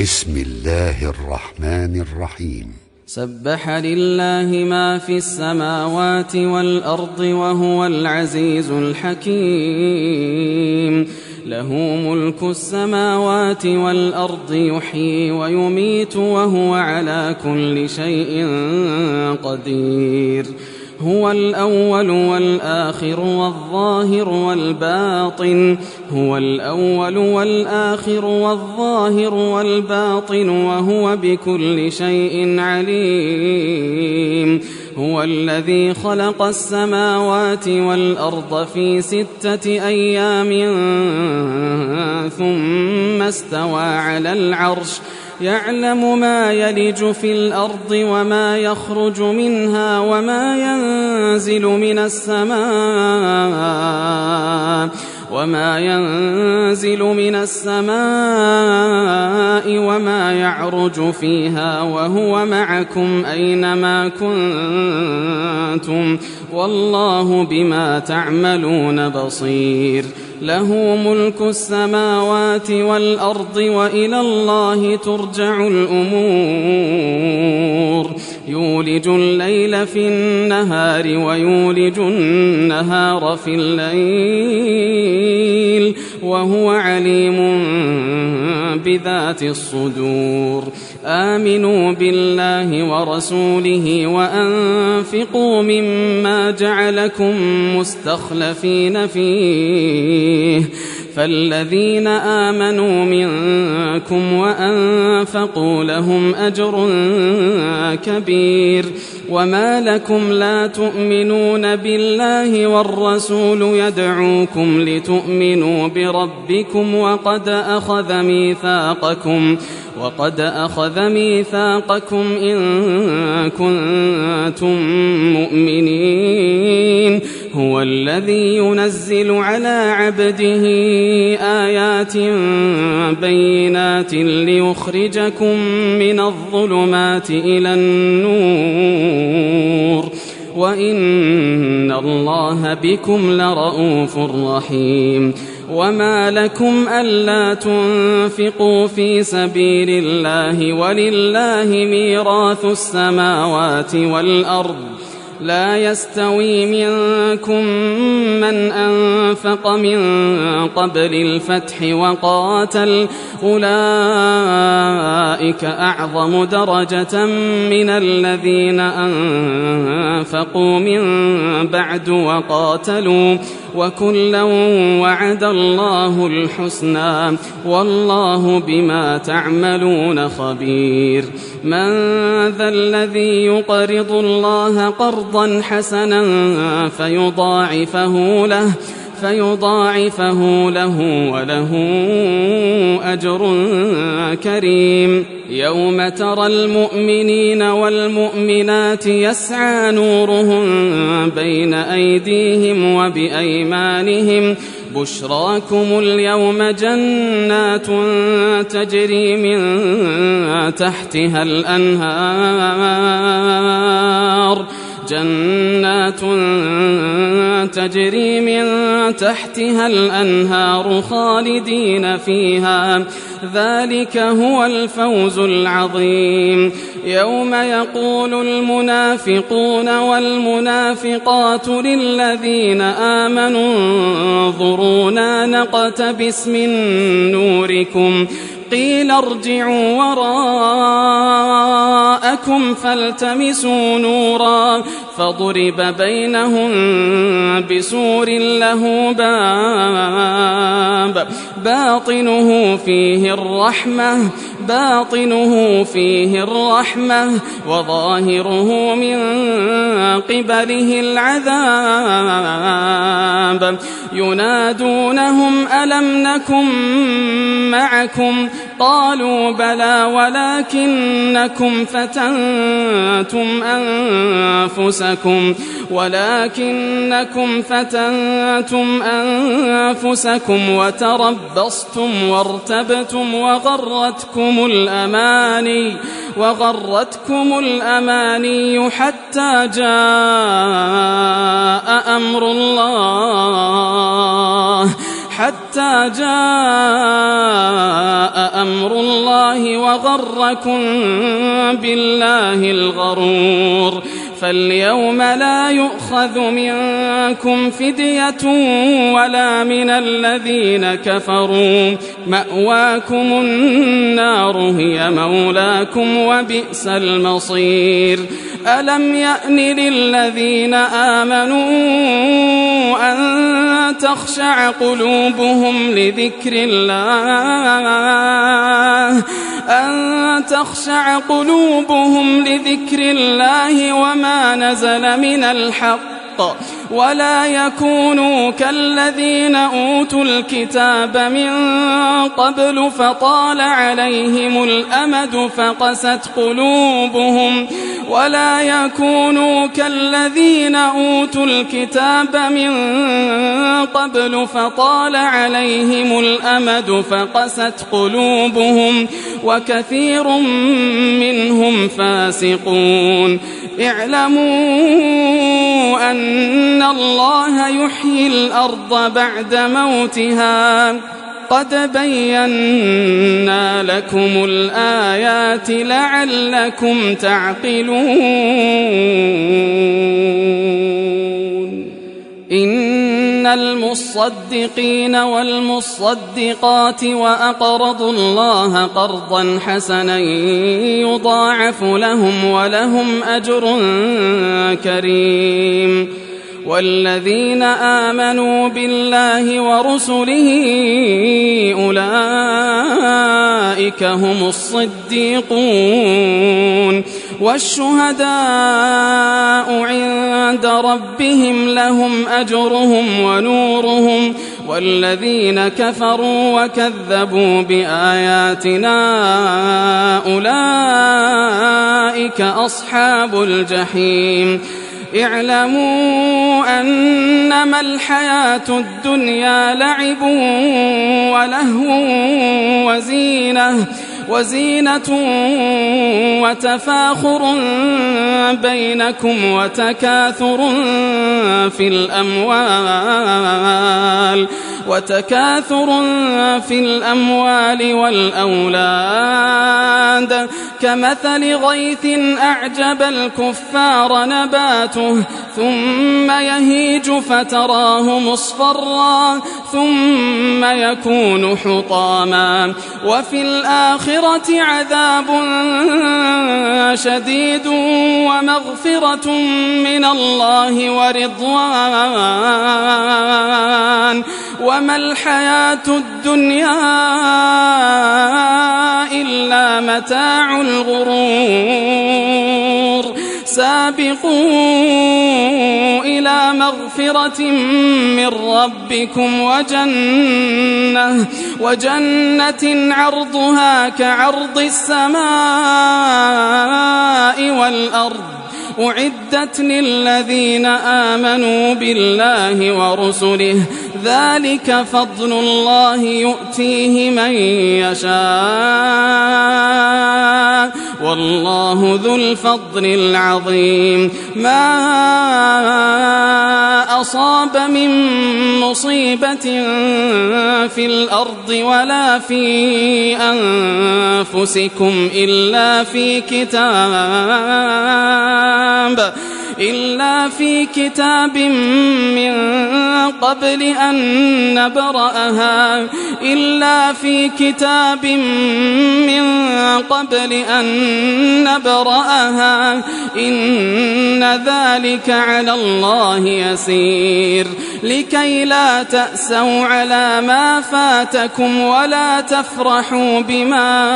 بسم الله الرحمن الرحيم. سبح لله ما في السماوات والأرض وهو العزيز الحكيم. له ملك السماوات والأرض يحيي ويميت وهو على كل شيء قدير. هو الأول والآخر والظاهر والباطن. هو الأول والآخر والظاهر والباطن وهو بكل شيء عليم. هو الذي خلق السماوات والأرض في 6 أيام ثم استوى على العرش يعلم ما يلج في الأرض وما يخرج منها وما ينزل من السماء وما يعرج فيها وهو معكم أينما كنتم والله بما تعملون بصير. له ملك السماوات والأرض وإلى الله ترجع الأمور. يولج الليل في النهار ويولج النهار في الليل وهو عليم بذات الصدور. آمنوا بالله ورسوله وأنفقوا مما جعلكم مستخلفين فيه. فالذين آمنوا منكم وأنفقوا لهم أجر كبير. وما لكم لا تؤمنون بالله والرسول يدعوكم لتؤمنوا بربكم وقد أخذ ميثاقكم إن كنتم مؤمنين. هو الذي ينزل على عبده آيات بينات ليخرجكم من الظلمات إلى النور وإن الله بكم لرءوف رحيم. وما لكم ألا تنفقوا في سبيل الله ولله ميراث السماوات والأرض. لا يستوي منكم من أنفق من قبل الفتح وقاتل أولئك أعظم درجة من الذين أنفقوا من بعد وقاتلوا وكلا وعد الله الحسنى والله بما تعملون خبير. من ذا الذي يقرض الله قرضا حسنا فيضاعفه له وله أجر كريم. يوم ترى المؤمنين والمؤمنات يسعى نورهم بين أيديهم وبأيمانهم بشراكم اليوم جنات تجري من تحتها الأنهار خالدين فيها ذلك هو الفوز العظيم. يوم يقول المنافقون والمنافقات للذين آمنوا انظرونا نقتبس من نوركم قيل ارجعوا وراءكم فالتمسوا نورا فضرب بينهم بسور له باب باطنه فيه الرحمة وظاهره من قبله العذاب. ينادونهم ألم نكن معكم قالوا بلى ولكنكم فتنتم أنفسكم وتربصتم وارتبتم وغرتكم الأماني حتى جاء أمر الله حتى جاء أمر الله وغركم بالله الغرور. فاليوم لا يؤخذ منكم فدية ولا من الذين كفروا، مأواكم النار هي مولاكم وبئس المصير. ألم يأن للذين آمنوا أن تخشع قلوبهم لذكر الله وما نزل من الحق ولا يكونوا كالذين أوتوا الكتاب من قبل فطال عليهم الأمد فقست قلوبهم وكثير منهم فاسقون. اعلموا أن الله يحيي الأرض بعد موتها، قد بينا لكم الآيات لعلكم تعقلون. إن المصدقين والمصدقات وأقرضوا الله قرضا حسنا يضاعف لهم ولهم أجر كريم. والذين آمنوا بالله ورسله أولئك هم الصديقون والشهداء عند ربهم لهم أجرهم ونورهم. والذين كفروا وكذبوا بآياتنا أولئك أصحاب الجحيم. اعلموا أنما الحياة الدنيا لعب ولهو وزينة وتفاخر بينكم وتكاثر في الأموال والأولاد كمثل غيث أعجب الكفار نباته ثم يهيج فتراه مصفرا ثم يكون حطاما وفي الآخرة عذاب شديد ومغفرة من الله ورضوان وما الحياة الدنيا إلا متاع الغرور. سابقوا إلى مغفرة من ربكم وجنة عرضها كعرض السماء والأرض أعدت للذين آمنوا بالله ورسله ذلك فضل الله يؤتيه من يشاء والله ذو الفضل العظيم. ما أصاب من مصيبة في الأرض ولا في أنفسكم إلا في كتاب من قبل أن نبرأها إن ذلك على الله يسير. لكي لا تأسوا على ما فاتكم ولا تفرحوا بما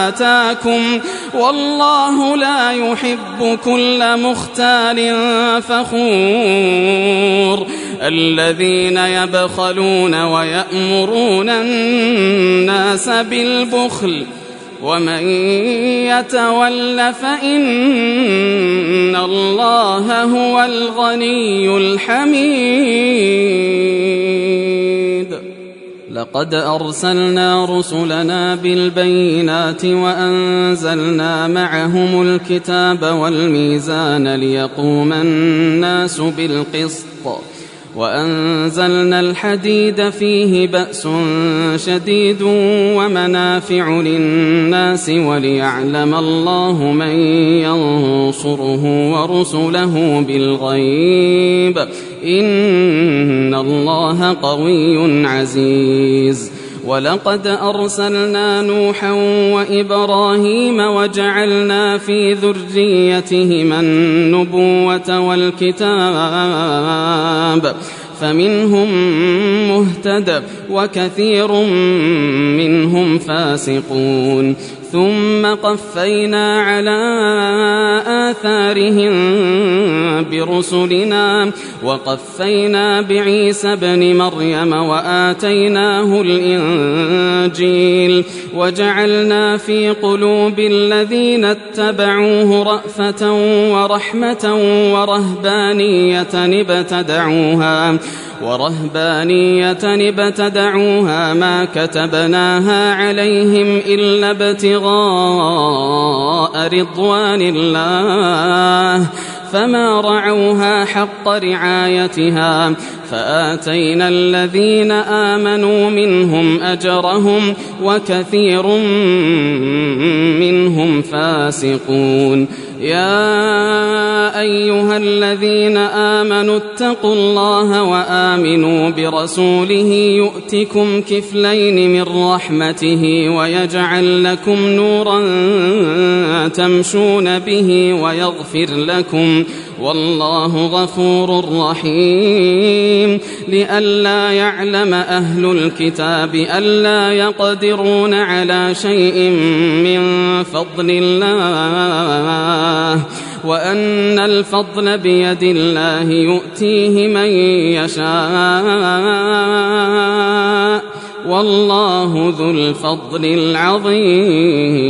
آتاكم والله لا يحب كل مختال فخور. الذين يبخلون ويأمرون الناس بالبخل ومن يتول فإن الله هو الغني الحميد. لقد أرسلنا رسلنا بالبينات وأنزلنا معهم الكتاب والميزان ليقوم الناس بالقسط وأنزلنا الحديد فيه بأس شديد ومنافع للناس وليعلم الله من ينصره ورسله بالغيب إن الله قوي عزيز ولقد أرسلنا نوحا وإبراهيم وجعلنا في ذريتهما النبوة والكتاب فمنهم مهتد وكثير منهم فاسقون ثم قفينا على آثارهم برسلنا وقفينا بعيسى ابن مريم وآتيناه الإنجيل وجعلنا في قلوب الذين اتبعوه رأفة ورحمة ورهبانية ابتدعوها ما كتبناها عليهم إلا ابتغاء رضوان الله فما رعوها حق رعايتها فآتينا الذين آمنوا منهم أجرهم وكثير منهم فاسقون يا أيها الذين آمنوا اتقوا الله وآمنوا برسوله يؤتكم كفلين من رحمته ويجعل لكم نورا تمشون به ويغفر لكم والله غفور رحيم لئلا يعلم أهل الكتاب ألا يقدرون على شيء من فضل الله وأن الفضل بيد الله يؤتيه من يشاء والله ذو الفضل العظيم